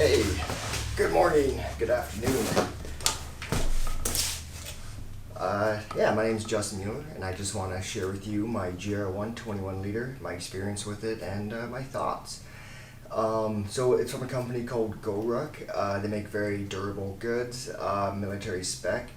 Hey, good morning, good afternoon. Yeah, my name's Justin Mueller, and I just want to share with you my GR1 21 liter, my experience with it, and my thoughts. So it's from a company called Goruck. They make very durable goods, military spec.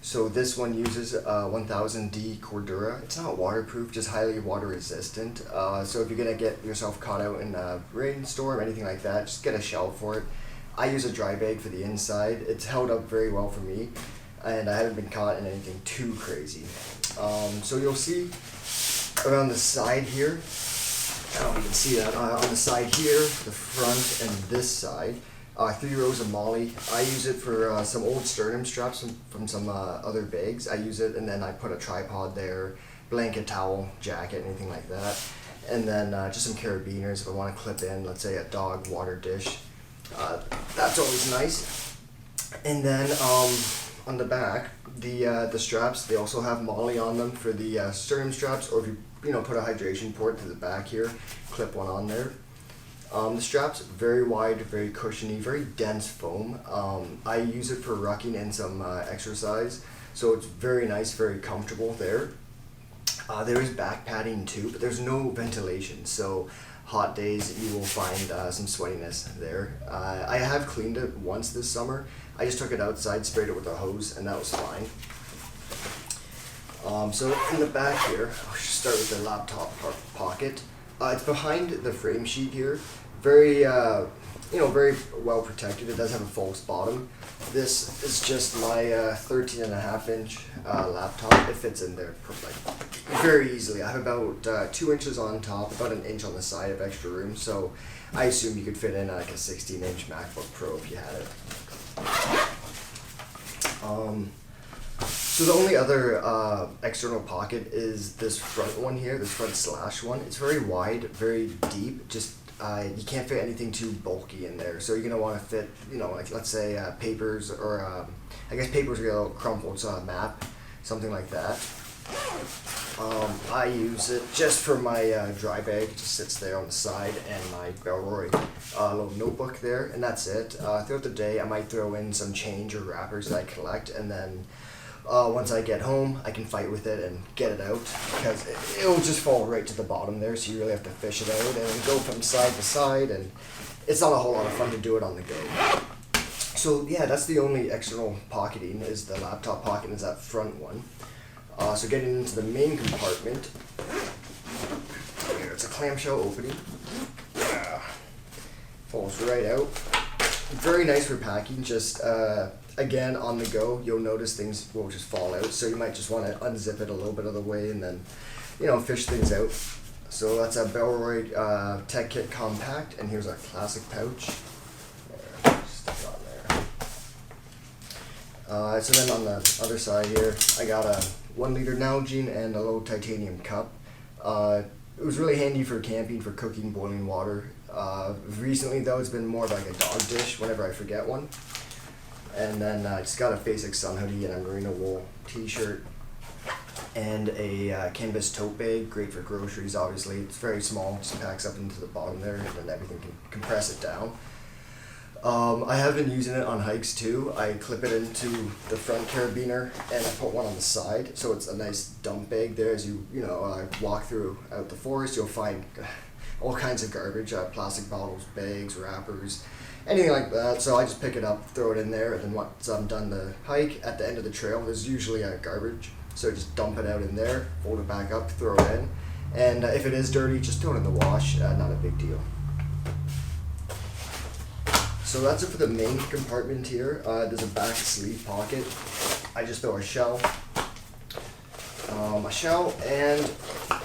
So this one uses 1000D Cordura. It's not waterproof, just highly water resistant. So if you're gonna get yourself caught out in a rainstorm, anything like that, just get a shell for it. I use a dry bag for the inside. It's held up very well for me, and I haven't been caught in anything too crazy. So you'll see around the side here, I don't know if you can see that, on the side here, the front, and this side, 3 rows of molly. I use it for some old sternum straps from some other bags. I use it, and then I put a tripod there, blanket, towel, jacket, anything like that. And then just some carabiners if I want to clip in, let's say, a dog water dish. That's always nice. And then on the back, the straps, they also have molly on them for the sternum straps, or if you put a hydration port to the back here, clip one on there. The strap's very wide, very cushiony, very dense foam. I use it for rucking and some exercise, so it's very nice, very comfortable there. There is back padding too, but there's no ventilation, so hot days you will find some sweatiness there. I have cleaned it once this summer. I just took it outside, sprayed it with a hose, and that was fine. So in the back here, I'll start with the laptop pocket. It's behind the frame sheet here. Very, very well protected. It does have a false bottom. This is just my 13.5-inch laptop. It fits in there very easily. I have about 2 inches on top, about an inch on the side of extra room. So I assume you could fit in like a 16-inch MacBook Pro if you had it. So the only other external pocket is this front one here, this front slash one. It's very wide, very deep, just you can't fit anything too bulky in there. So you're gonna wanna fit, like let's say papers, or I guess papers get a little crumpled, so a map, something like that. I use it just for my dry bag. It just sits there on the side, and my Paracord little notebook there, and that's it. Throughout the day, I might throw in some change or wrappers that I collect, and then once I get home, I can fight with it and get it out, because it'll just fall right to the bottom there, so you really have to fish it out and go from side to side, and it's not a whole lot of fun to do it on the go. So yeah, that's the only external pocketing, is the laptop pocket, is that front one. So getting into the main compartment, here it's a clamshell opening, falls right out. Very nice for packing, just again on the go, you'll notice things will just fall out, so you might just want to unzip it a little bit of the way and then fish things out. So that's a Paracord Tech Kit Compact, and here's our classic pouch. There, stick it on there. So then on the other side here, I got a 1 liter Nalgene and a little titanium cup. It was really handy for camping, for cooking, boiling water. Recently though, it's been more of like a dog dish whenever I forget one. And then I just got a basic sun hoodie and a merino wool t-shirt and a canvas tote bag, great for groceries obviously. It's very small, just packs up into the bottom there, and then everything can compress it down. I have been using it on hikes too. I clip it into the front carabiner and I put one on the side, so it's a nice dump bag there. As you walk throughout the forest, you'll find all kinds of garbage, plastic bottles, bags, wrappers, anything like that. So I just pick it up, throw it in there, and then once I'm done the hike, at the end of the trail, there's usually garbage. So just dump it out in there, fold it back up, throw it in. And if it is dirty, just throw it in the wash, not a big deal. So that's it for the main compartment here. There's a back sleeve pocket. I just throw a shell and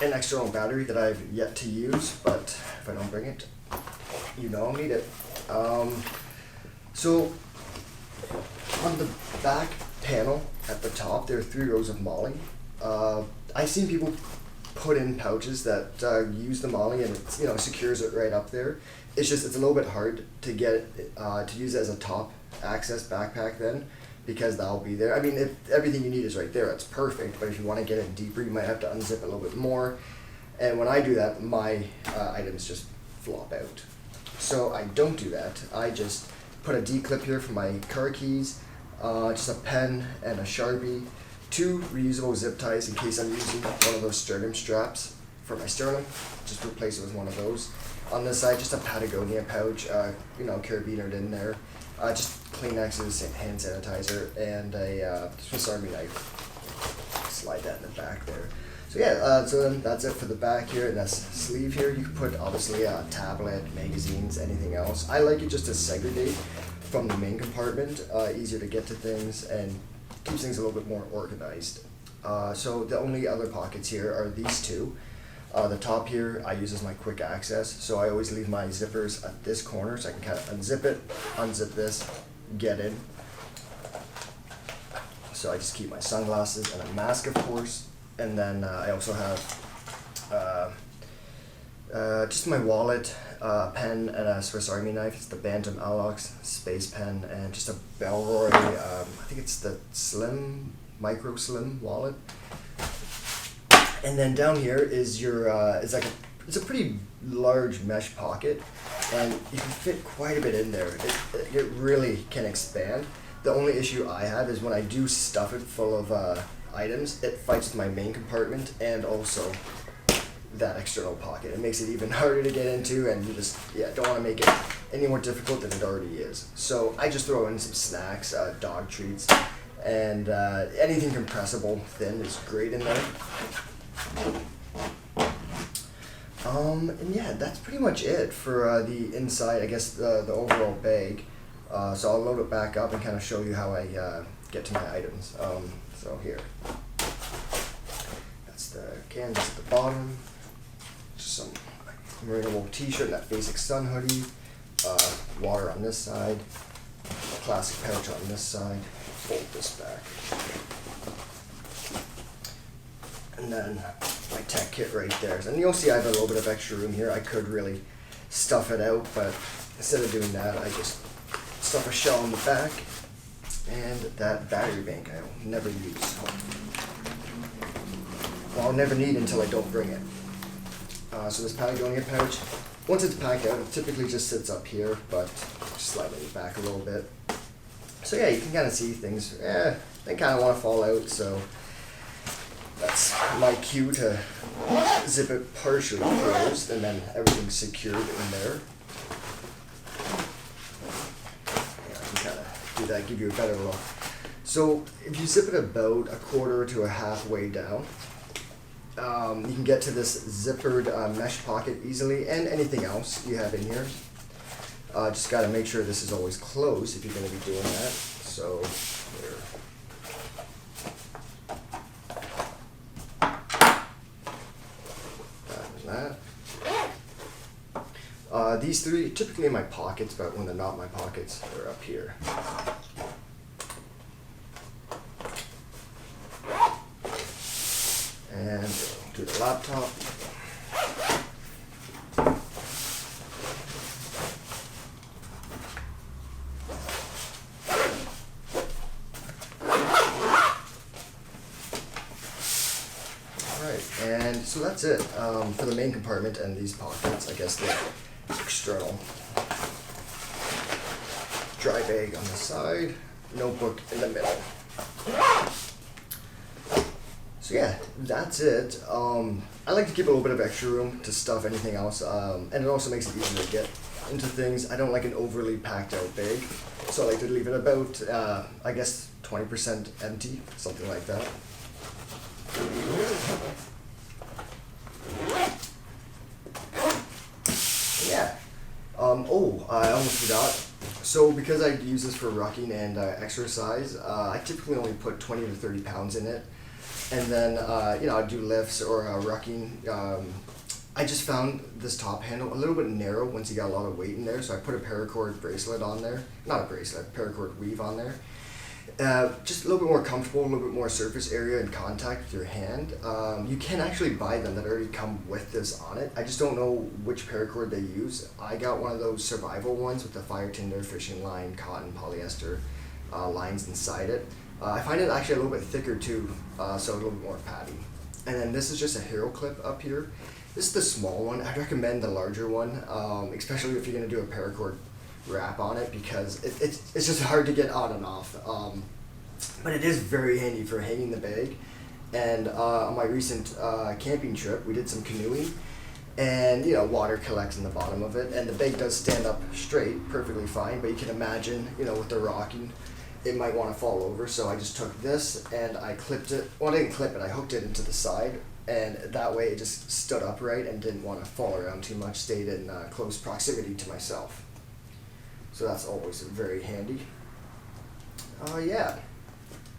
an external battery that I've yet to use, but if I don't bring it, I'll need it. So on the back panel at the top, there are 3 rows of molly. I've seen people put in pouches that use the molly, and it secures it right up there. It's a little bit hard to get it, to use it as a top access backpack then, because that'll be there. I mean, if everything you need is right there, that's perfect, but if you want to get it deeper, you might have to unzip a little bit more. And when I do that, my items just flop out. So I don't do that. I just Put a D-clip here for my car keys, just a pen and a Sharpie, 2 reusable zip ties in case I'm using one of those sternum straps for my sternum. Just replace it with one of those. On this side, just a Patagonia pouch, carabiner in there. Just Kleenexes, hand sanitizer, and a Swiss Army knife. Slide that in the back there. So yeah, so then that's it for the back here, and that's sleeve here. You can put obviously a tablet, magazines, anything else. I like it just to segregate from the main compartment, easier to get to things, and keeps things a little bit more organized. So the only other pockets here are these two. The top here I use as my quick access, so I always leave my zippers at this corner so I can kind of unzip it, unzip this, get in. So I just keep my sunglasses and a mask, of course, and then I also have just my wallet, pen, and a Swiss Army knife. It's the Bantam Alox Space Pen, and just a Bellroy, I think it's the Slim, Micro Slim wallet. And then down here is your, it's a pretty large mesh pocket, and you can fit quite a bit in there. It really can expand. The only issue I have is when I do stuff it full of items, it fights with my main compartment and also that external pocket. It makes it even harder to get into, and you just, don't want to make it any more difficult than it already is. So I just throw in some snacks, dog treats, and anything compressible thin is great in there. And yeah, that's pretty much it for the inside, I guess, the overall bag. So I'll load it back up and kind of show you how I get to my items. So here, that's the canvas at the bottom, just some merino t-shirt and that basic sun hoodie, water on this side, plastic pouch on this side, fold this back. And then my tech kit right there. And you'll see I have a little bit of extra room here. I could really stuff it out, but instead of doing that, I just stuff a shell in the back and that battery bank I'll never use. Well, I'll never need until I don't bring it. So this Patagonia pouch, once it's packed out, it typically just sits up here, but just slide it back a little bit. So yeah, you can kind of see things, they kind of want to fall out, so that's my cue to zip it partially closed, and then everything's secured in there. Yeah, I can kind of do that, give you a better look. So if you zip it about a quarter to a halfway down, you can get to this zippered mesh pocket easily, and anything else you have in here. Just got to make sure this is always closed if you're going to be doing that. So here. These three, typically in my pockets, but when they're not my pockets, they're up here. And to the laptop. Alright, and so that's it for the main compartment and these pockets. I guess the external dry bag on the side, notebook in the middle. So yeah, that's it. I like to keep a little bit of extra room to stuff anything else, and it also makes it easier to get into things. I don't like an overly packed out bag, so I like to leave it about, I guess, 20% empty, something like that. Yeah. I almost forgot. So because I use this for rucking and exercise, I typically only put 20 to 30 pounds in it. And then, I do lifts or rucking. I just found this top handle a little bit narrow once you got a lot of weight in there, so I put a paracord bracelet on there. Not a bracelet, paracord weave on there. Just a little bit more comfortable, a little bit more surface area and contact with your hand. You can actually buy them that already come with this on it. I just don't know which paracord they use. I got one of those survival ones with the fire tinder, fishing line, cotton, polyester lines inside it. I find it actually a little bit thicker too, so a little bit more padding. And then this is just a hero clip up here. This is the small one. I'd recommend the larger one, especially if you're going to do a paracord wrap on it because it's just hard to get on and off. But it is very handy for hanging the bag. And on my recent camping trip, we did some canoeing, and water collects in the bottom of it, and the bag does stand up straight, perfectly fine. But you can imagine, with the rocking, it might want to fall over. So I just took this and I clipped it. Well, I didn't clip it. I hooked it into the side, and that way it just stood upright and didn't want to fall around too much. Stayed in close proximity to myself. So that's always very handy. Yeah.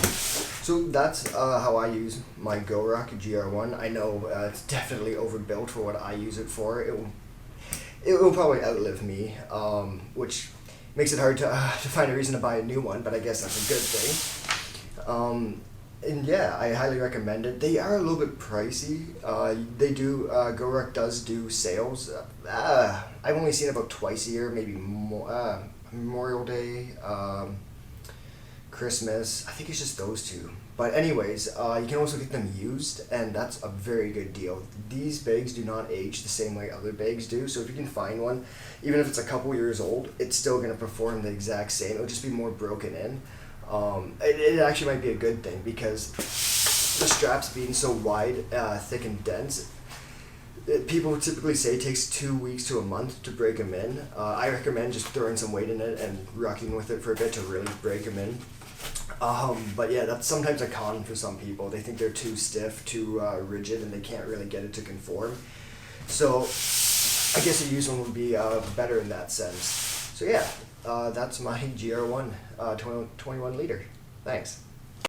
So that's how I use my Goruck GR1. I know it's definitely overbuilt for what I use it for. It will probably outlive me, which makes it hard to find a reason to buy a new one, but I guess that's a good thing. And yeah, I highly recommend it. They are a little bit pricey. Goruck does do sales. I've only seen it about twice a year, maybe more. Memorial Day, Christmas. I think it's just those two. But anyways, you can also get them used, and that's a very good deal. These bags do not age the same way other bags do, so if you can find one, even if it's a couple years old, it's still going to perform the exact same. It'll just be more broken in. It actually might be a good thing because the straps being so wide, thick, and dense, people typically say it takes 2 weeks to a month to break them in. I recommend just throwing some weight in it and rocking with it for a bit to really break them in. But yeah, that's sometimes a con for some people. They think they're too stiff, too rigid, and they can't really get it to conform. So I guess a used one would be better in that sense. So yeah, that's my GR1 21 liter. Thanks.